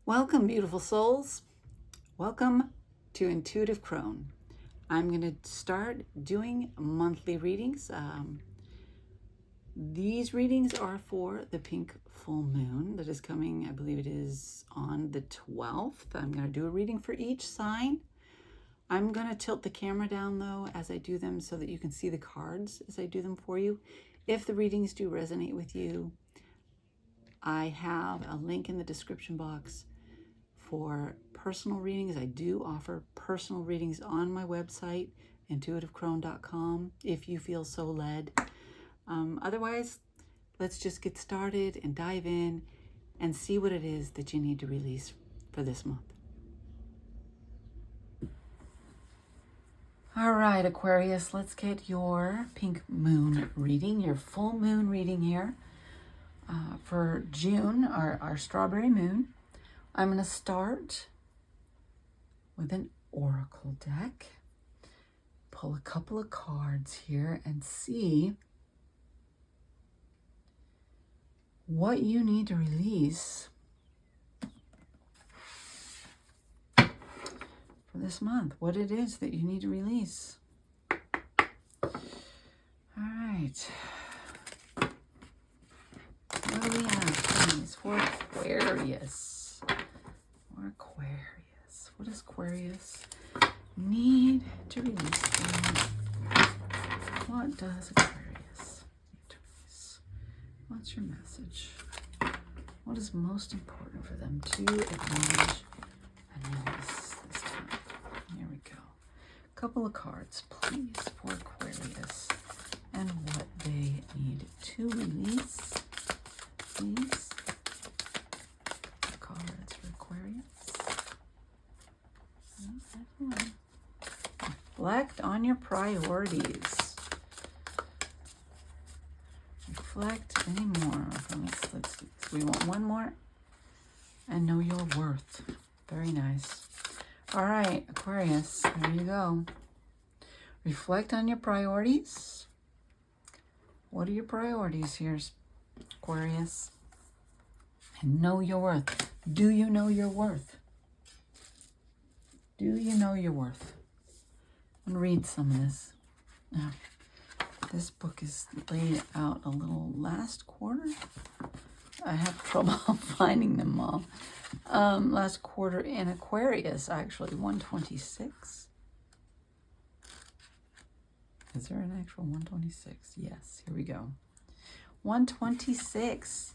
Welcome, beautiful souls. Welcome to Intuitive Crone. I'm going to start doing monthly readings. These readings are for the pink full moon that is coming, I believe it is on the 12th. I'm going to do a reading for each sign. I'm going to tilt the camera down though as I do them so that you can see the cards as I do them for you. If the readings do resonate with you, I have a link in the description box for personal readings. I do offer personal readings on my website, intuitivecrone.com, if you feel so led. Otherwise, let's just get started and dive in and see what it is that you need to release for this month. All right, Aquarius, let's get your pink moon reading, your full moon reading here for June, our strawberry moon. I'm going to start with an oracle deck, pull a couple of cards here and see what you need to release for this month, what it is that you need to release. All right. What do we have, please, for Aquarius? For Aquarius. What does Aquarius need to release for me? What does Aquarius need to release? What's your message? What is most important for them to acknowledge and release this time? Here we go. A couple of cards, please, for Aquarius and what they need to release. Please. Cards for Aquarius. Reflect on your priorities. Reflect any more. Let's see. So we want one more. And know your worth. Very nice. All right, Aquarius, there you go. Reflect on your priorities. What are your priorities here, Aquarius? And know your worth. Do you know your worth? Do you know your worth? I'm going to read some of this. This book is laid out a little last quarter. I have trouble finding them all. Last quarter in Aquarius, actually, 126. Is there an actual 126? Yes, here we go. 126.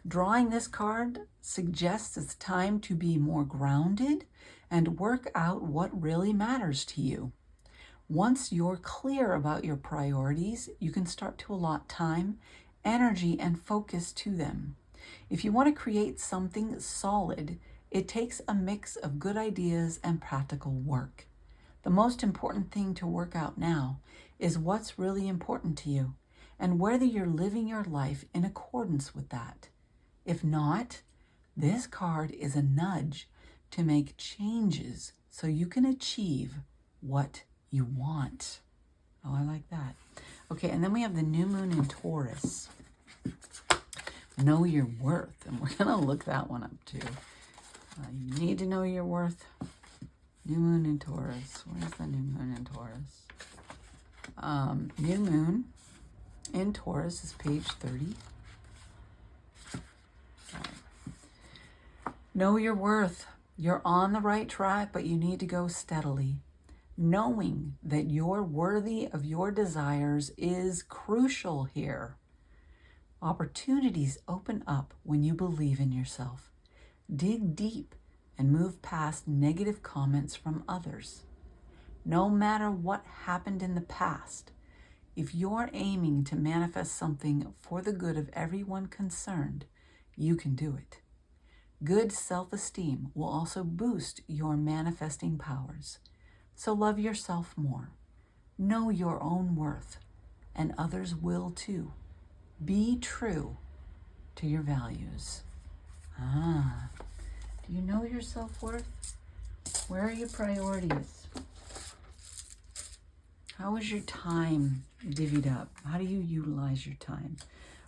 Drawing this card suggests it's time to be more grounded and work out what really matters to you. Once you're clear about your priorities, you can start to allot time, energy, and focus to them. If you want to create something solid, it takes a mix of good ideas and practical work. The most important thing to work out now is what's really important to you and whether you're living your life in accordance with that. If not, this card is a nudge to make changes so you can achieve what you want. Oh, I like that. Okay, and then we have the new moon in Taurus. Know your worth, and we're going to look that one up too. You need to know your worth. New moon in Taurus. Where's the new moon in Taurus? New moon in Taurus is page 30. Know your worth. You're on the right track, but you need to go steadily. Knowing that you're worthy of your desires is crucial here. Opportunities open up when you believe in yourself. Dig deep and move past negative comments from others. No matter what happened in the past, if you're aiming to manifest something for the good of everyone concerned, you can do it. Good self-esteem will also boost your manifesting powers. So love yourself more. Know your own worth, and others will too. Be true to your values. Do you know your self-worth? Where are your priorities? How is your time divvied up? How do you utilize your time?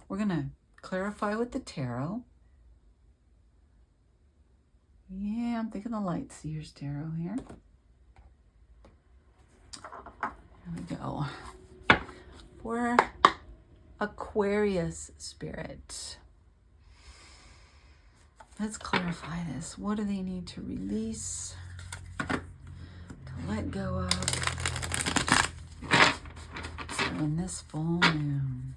We're going to clarify with the tarot. think of the Light Seers Tarot here. Here we go. For Aquarius spirit. Let's clarify this. What do they need to release? To let go of? In this full moon.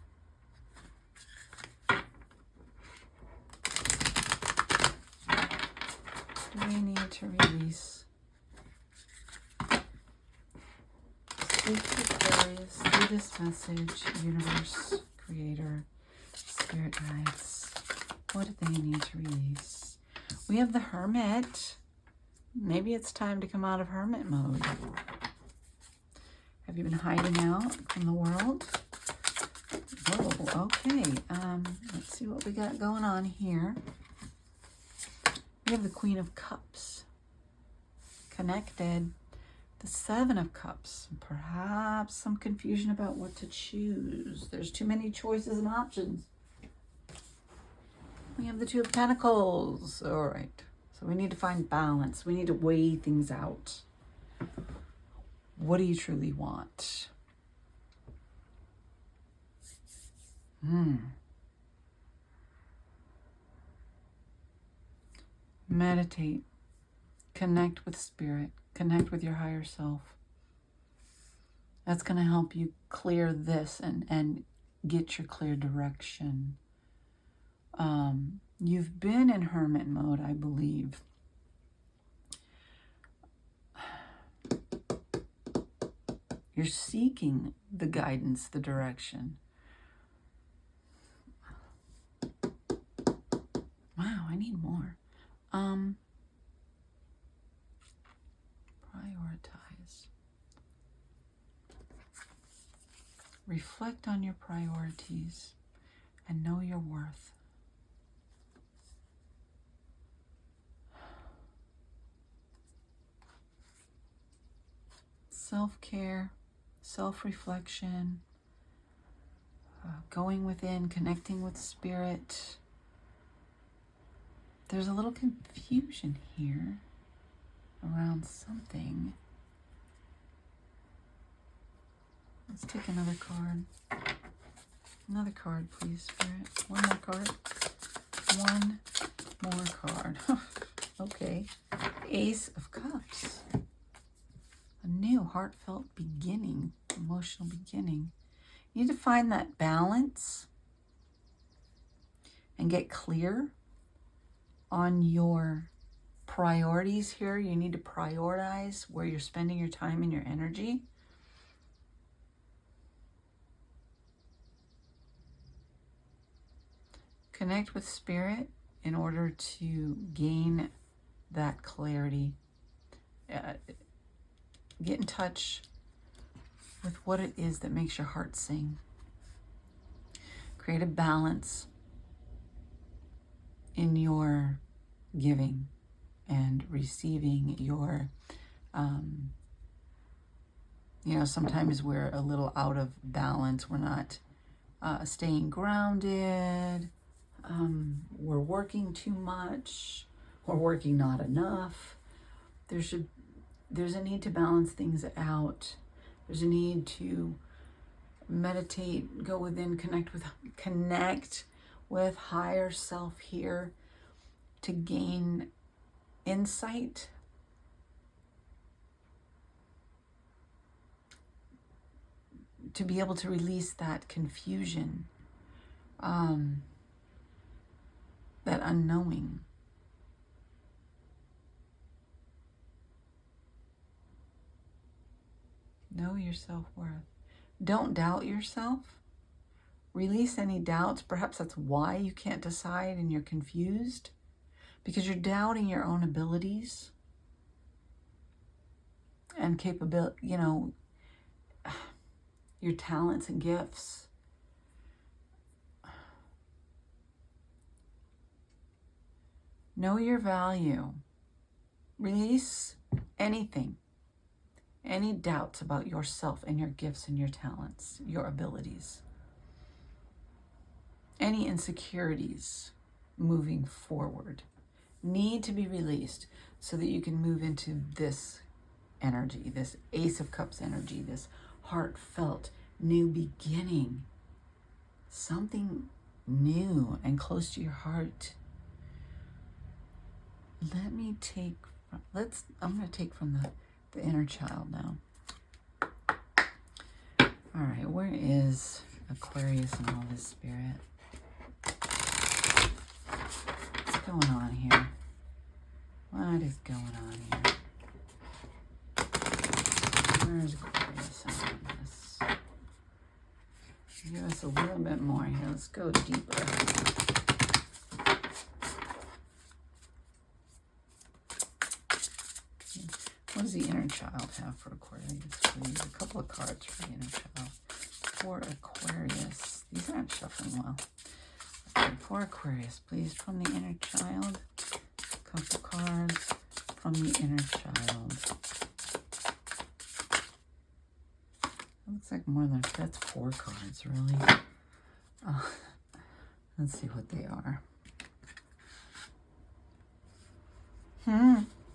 Do they need to release? Speak to Aquarius through this message, universe, creator, spirit guides. What do they need to release? We have the Hermit. Maybe it's time to come out of hermit mode. Have you been hiding out from the world? Oh, okay. Let's see what we got going on here. We have the Queen of Cups. Connected. The Seven of Cups. Perhaps some confusion about what to choose. There's too many choices and options. We have the Two of Pentacles. All right. So we need to find balance. We need to weigh things out. What do you truly want? Meditate. Connect with spirit. Connect with your higher self. That's going to help you clear this and get your clear direction. You've been in hermit mode, I believe. You're seeking the guidance, the direction. Wow, I need more. Prioritize. Reflect on your priorities and know your worth. Self-care, self-reflection, going within, connecting with spirit. There's a little confusion here around something. Let's take another card. Another card, please, Spirit. One more card. One more card. Okay. Ace of Cups. A new heartfelt beginning, emotional beginning. You need to find that balance and get clear on your priorities here. You need to prioritize where you're spending your time and your energy. Connect with spirit in order to gain that clarity. Get in touch with what it is that makes your heart sing. Create a balance in your giving and receiving. Your, sometimes we're a little out of balance. We're not staying grounded. We're working too much. We're working not enough. There's a need to balance things out. There's a need to meditate, go within, connect with higher self here to gain insight, to be able to release that confusion, that unknowing. Know your self-worth. Don't doubt yourself. Release any doubts. Perhaps that's why you can't decide and you're confused, because you're doubting your own abilities and capability, your talents and gifts. Know your value. Release anything. Any doubts about yourself and your gifts and your talents, your abilities. Any insecurities moving forward need to be released so that you can move into this energy, this Ace of Cups energy, this heartfelt new beginning, something new and close to your heart. I'm going to take from the inner child now. All right, where is Aquarius and all this spirit? What's going on here? What is going on here? Where's Aquarius on this? Give us a little bit more here. Let's go deeper. What does the inner child have for Aquarius, please? A couple of cards for the inner child. For Aquarius. These aren't shuffling well. Okay, for Aquarius, please, from the inner child. A couple cards from the inner child. Looks like more than, that's 4 cards, really. Let's see what they are.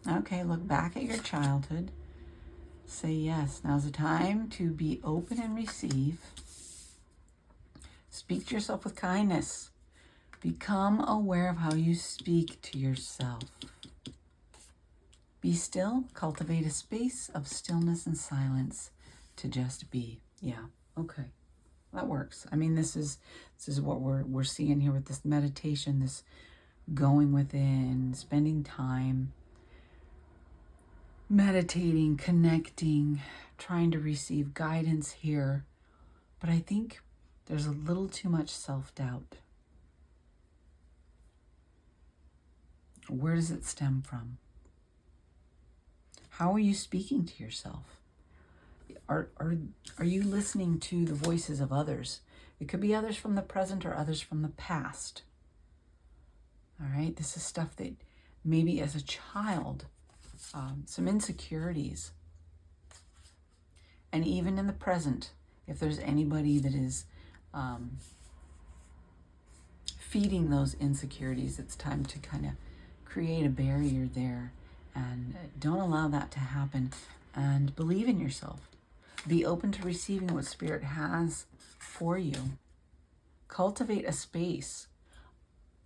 Okay, look back at your childhood. Say yes. Now's the time to be open and receive. Speak to yourself with kindness. Become aware of how you speak to yourself. Be still. Cultivate a space of stillness and silence to just be. Yeah, okay. That works. I mean, this is what we're seeing here with this meditation, this going within, spending time meditating, connecting, trying to receive guidance here. But I think there's a little too much self-doubt. Where does it stem from? How are you speaking to yourself? Are you listening to the voices of others? It could be others from the present or others from the past. All right, this is stuff that maybe as a child, some insecurities. And even in the present, if there's anybody that is feeding those insecurities, it's time to kind of create a barrier there and don't allow that to happen, and believe in yourself. Be open to receiving what Spirit has for you. Cultivate a space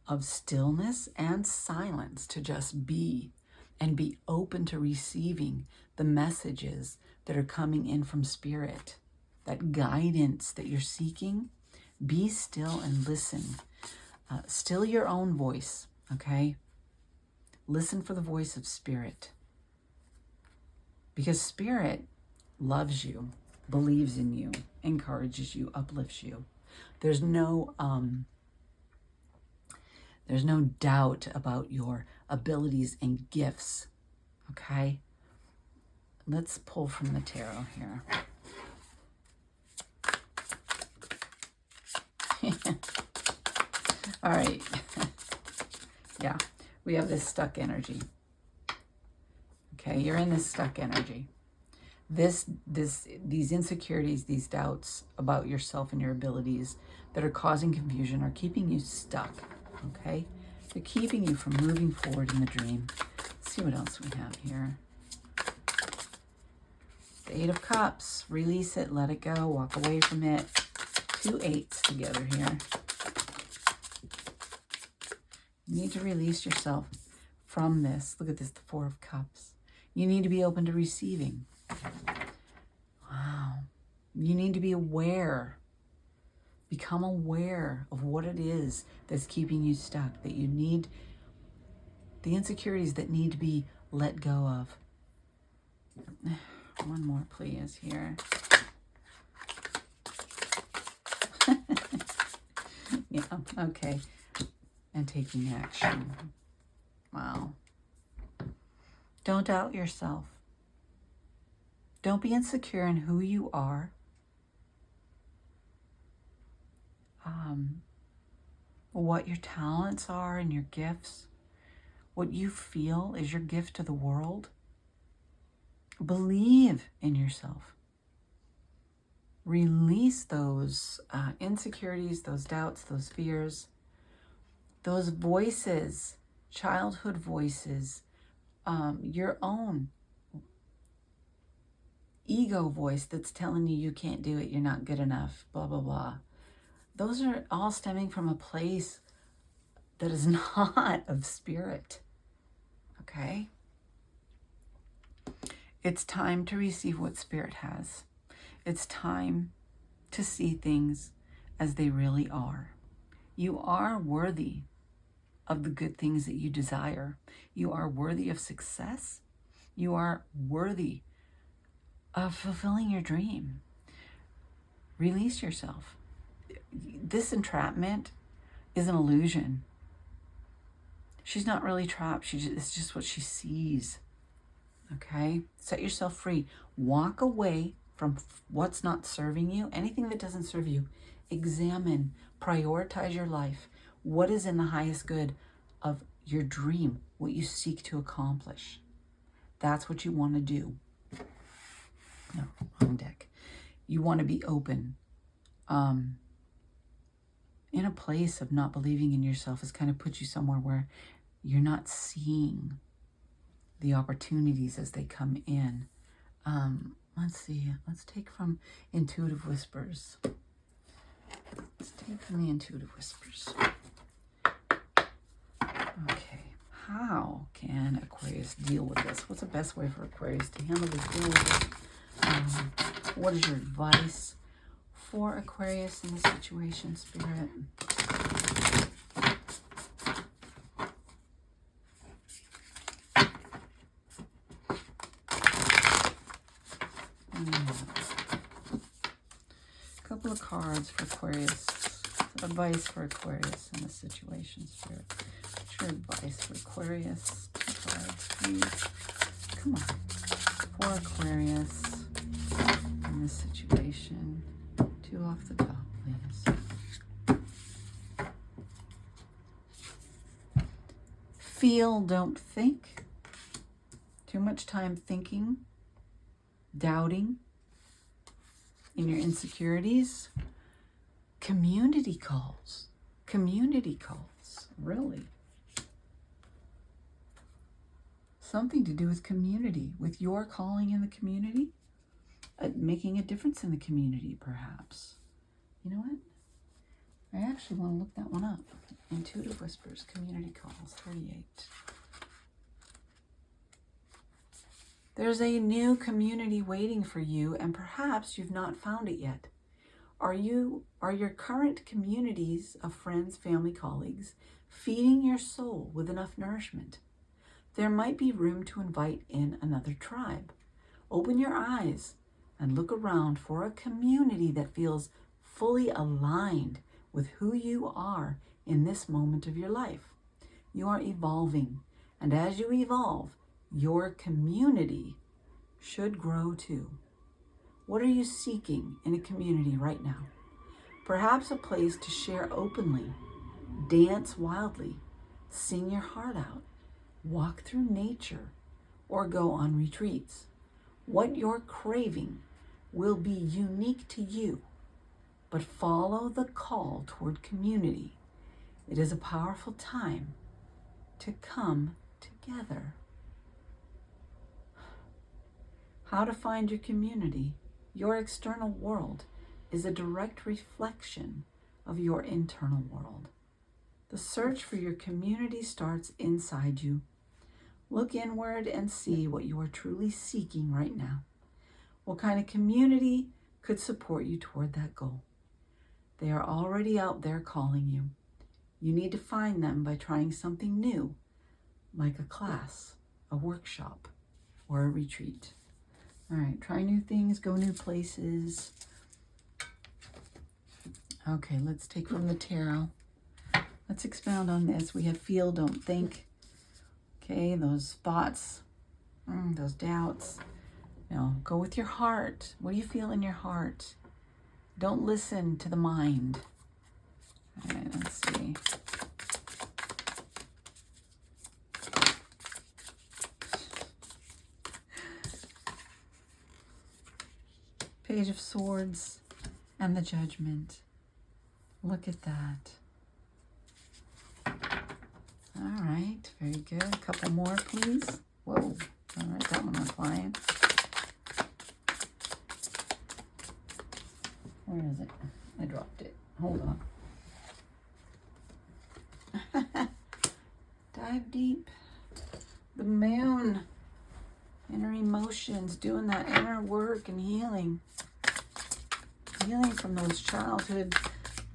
of stillness and silence to just be, and be open to receiving the messages that are coming in from Spirit, that guidance that you're seeking. Be still and listen. Still your own voice, okay? Listen for the voice of Spirit. Because Spirit loves you, believes in you, encourages you, uplifts you. There's no doubt about your abilities and gifts, okay? Let's pull from the tarot here. All right. Yeah, we have this stuck energy. Okay, you're in this stuck energy. These insecurities, these doubts about yourself and your abilities that are causing confusion are keeping you stuck, okay? They're keeping you from moving forward in the dream. Let's see what else we have here. The 8 of Cups. Release it, let it go, walk away from it. 2 8s together here. You need to release yourself from this. Look at this, the 4 of Cups. You need to be open to receiving. Wow. You need to be aware. Become aware of what it is that's keeping you stuck, that you need, the insecurities that need to be let go of. One more, please, here. Yeah, okay. And taking action. Wow. Don't doubt yourself. Don't be insecure in who you are. What your talents are and your gifts. What you feel is your gift to the world. Believe in yourself. Release those insecurities, those doubts, those fears, those voices, childhood voices your own ego voice that's telling you can't do it, you're not good enough, blah, blah, blah. Those are all stemming from a place that is not of spirit, okay? It's time to receive what Spirit has. It's time to see things as they really are. You are worthy of the good things that you desire. You are worthy of success. You are worthy of fulfilling your dream. Release yourself. This entrapment is an illusion. She's not really trapped. It's just what she sees. Okay? Set yourself free. Walk away from what's not serving you. Anything that doesn't serve you. Examine. Prioritize your life. What is in the highest good of your dream? What you seek to accomplish. That's what you want to do. No, wrong deck. You want to be open. In a place of not believing in yourself has kind of put you somewhere where you're not seeing the opportunities as they come in. Let's see. Let's take from Intuitive Whispers. Let's take from the Intuitive Whispers. Okay. How can Aquarius deal with this? What's the best way for Aquarius to handle this, deal with this? What is your advice for Aquarius in this situation, Spirit? A couple of cards for Aquarius. Advice for Aquarius in this situation, Spirit. What's your advice for Aquarius? 2 cards, please. Come on. For Aquarius in this situation. 2 off the top, please. Feel, don't think. Too much time thinking, doubting in your insecurities. Community calls. Community calls. Really. Something to do with community, with your calling in the community, making a difference in the community, perhaps. You know what? I actually want to look that one up. Intuitive Whispers, Community Calls, 38. There's a new community waiting for you, and perhaps you've not found it yet. Are your current communities of friends, family, colleagues feeding your soul with enough nourishment? There might be room to invite in another tribe. Open your eyes and look around for a community that feels fully aligned with who you are in this moment of your life. You are evolving, and as you evolve, your community should grow too. What are you seeking in a community right now? Perhaps a place to share openly, dance wildly, sing your heart out, walk through nature, or go on retreats. What you're craving will be unique to you, but follow the call toward community. It is a powerful time to come together. How to find your community? Your external world is a direct reflection of your internal world. The search for your community starts inside you. Look inward and see what you are truly seeking right now. What kind of community could support you toward that goal? They are already out there calling you. You need to find them by trying something new, like a class, a workshop, or a retreat. All right, try new things, go new places. Okay, let's take from the tarot. Let's expound on this. We have feel, don't think. Okay, those thoughts, those doubts. No, go with your heart. What do you feel in your heart? Don't listen to the mind. All right, let's see. Page of Swords and the Judgment. Look at that. All right, very good. A couple more, please. Whoa. All right, that one went flying. Where is it? I dropped it. Hold on. Dive deep. The moon. Inner emotions, doing that inner work and healing. Healing from those childhood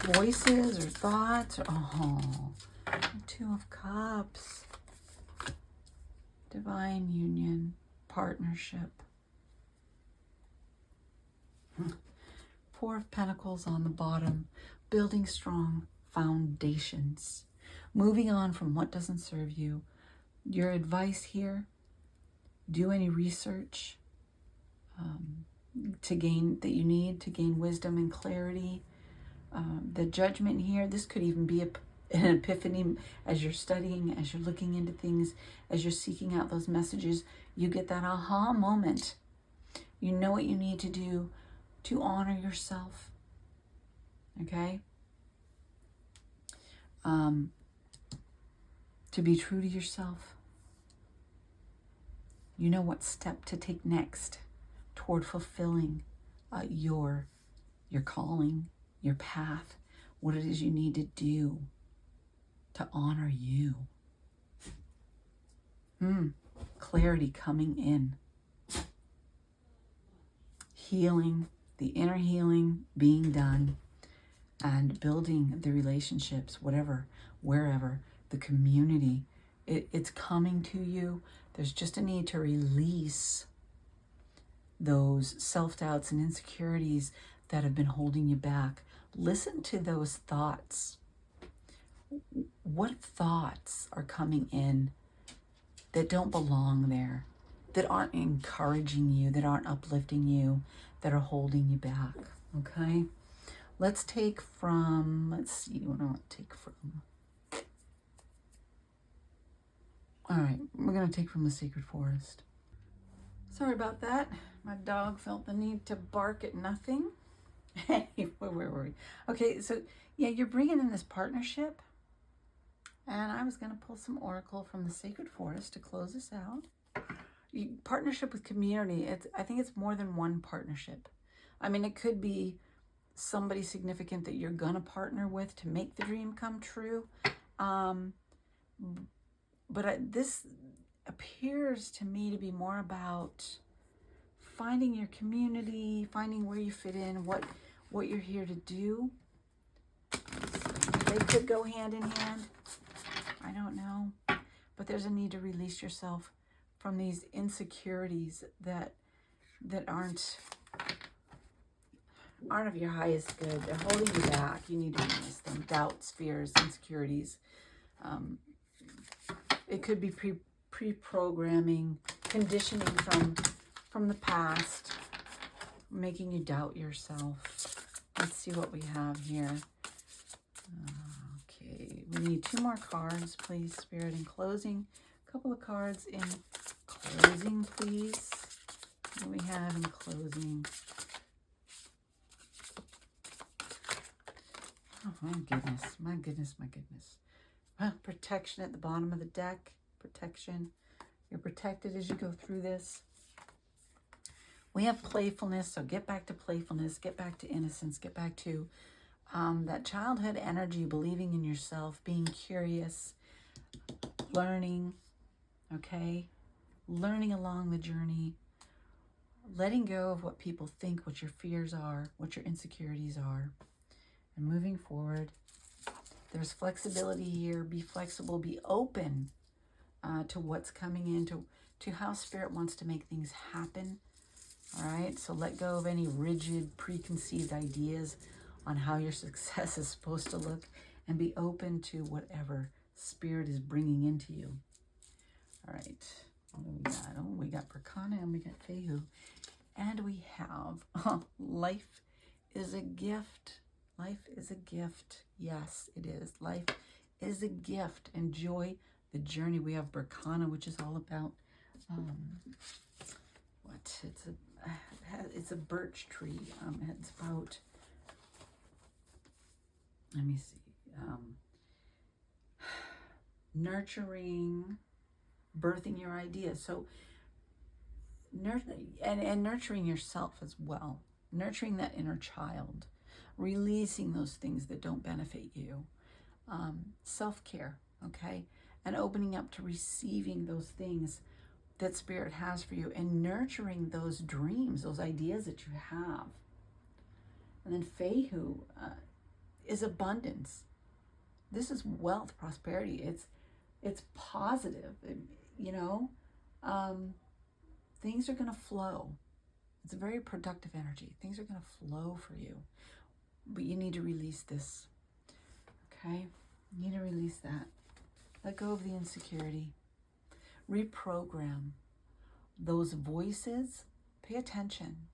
voices or thoughts. Oh, the Two of Cups. Divine union, partnership. Four of Pentacles on the bottom. Building strong foundations. Moving on from what doesn't serve you. Your advice here, do any research to gain that you need to gain wisdom and clarity. The judgment here, this could even be an epiphany as you're studying, as you're looking into things, as you're seeking out those messages. You get that aha moment. You know what you need to do to honor yourself. Okay? To be true to yourself. You know what step to take next toward fulfilling your calling, your path, what it is you need to do to honor you. Clarity coming in. Healing, the inner healing being done, and building the relationships, whatever, wherever, the community. It's coming to you. There's just a need to release those self-doubts and insecurities that have been holding you back. Listen to those thoughts. What thoughts are coming in that don't belong there, that aren't encouraging you, that aren't uplifting you, that are holding you back? Okay? Let's take from, let's see, what do I want to take from? All right, we're going to take from the Sacred Forest. Sorry about that. My dog felt the need to bark at nothing. Anyway, where were we? Okay, so yeah, you're bringing in this partnership. And I was going to pull some oracle from the Sacred Forest to close this out. Partnership with community. I think it's more than one partnership. I mean, it could be somebody significant that you're going to partner with to make the dream come true. But this appears to me to be more about finding your community, finding where you fit in, what you're here to do. They could go hand in hand. I don't know. But there's a need to release yourself from these insecurities that aren't of your highest good. They're holding you back. You need to release them. Doubts, fears, insecurities. It could be pre-programming, conditioning from the past, making you doubt yourself. Let's see what we have here. Okay, we need 2 more cards, please, Spirit, in closing. A couple of cards in closing, please. What do we have in closing? Oh, my goodness, my goodness, my goodness. Protection at the bottom of the deck. Protection. You're protected as you go through this. We have playfulness, so get back to playfulness, get back to innocence, get back to that childhood energy, believing in yourself, being curious, learning, okay? Learning along the journey, letting go of what people think, what your fears are, what your insecurities are, and moving forward. There's flexibility here. Be flexible, be open to what's coming in, to how Spirit wants to make things happen. All right, so let go of any rigid, preconceived ideas on how your success is supposed to look, and be open to whatever Spirit is bringing into you. All right, what do we got? Oh, we got Percana and we got Fehu. And we have life is a gift. Life is a gift. Yes, it is. Life is a gift. Enjoy the journey. We have Percana, which is all about what? It's a birch tree. It's about, let me see, nurturing, birthing your ideas. So nurturing yourself as well, nurturing that inner child, releasing those things that don't benefit you, self-care, okay, and opening up to receiving those things that Spirit has for you, and nurturing those dreams, those ideas that you have. And then Fehu is abundance. This is wealth, prosperity. It's positive. Things are going to flow. It's a very productive energy. Things are going to flow for you. But you need to release this. Okay? You need to release that. Let go of the insecurity. Reprogram those voices. Pay attention.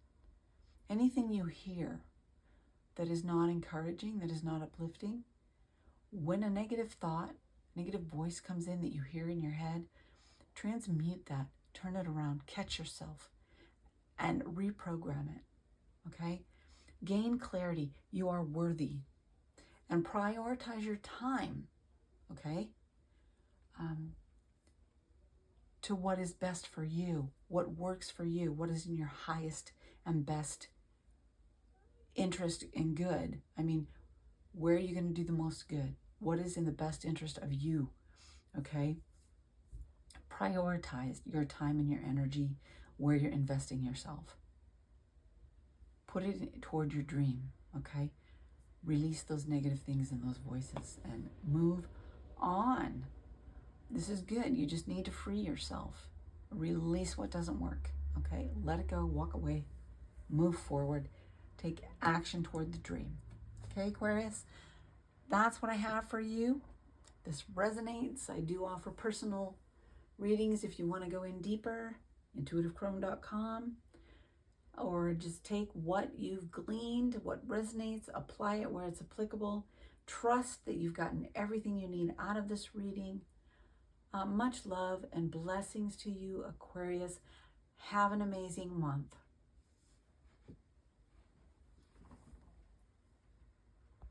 Anything you hear that is not encouraging, that is not uplifting, when a negative thought, negative voice comes in that you hear in your head, transmute that, turn it around, catch yourself, and reprogram it, okay? Gain clarity. You are worthy. And prioritize your time, okay? To what is best for you, what works for you, what is in your highest and best interest and good. I mean, where are you going to do the most good? What is in the best interest of you, okay? Prioritize your time and your energy where you're investing yourself. Put it toward your dream, okay? Release those negative things and those voices and move on. This is good. You just need to free yourself. Release what doesn't work, okay? Let it go, walk away, move forward, take action toward the dream. Okay, Aquarius? That's what I have for you. This resonates. I do offer personal readings if you want to go in deeper, intuitivechrome.com, or just take what you've gleaned, what resonates, apply it where it's applicable. Trust that you've gotten everything you need out of this reading. Much love and blessings to you, Aquarius. Have an amazing month.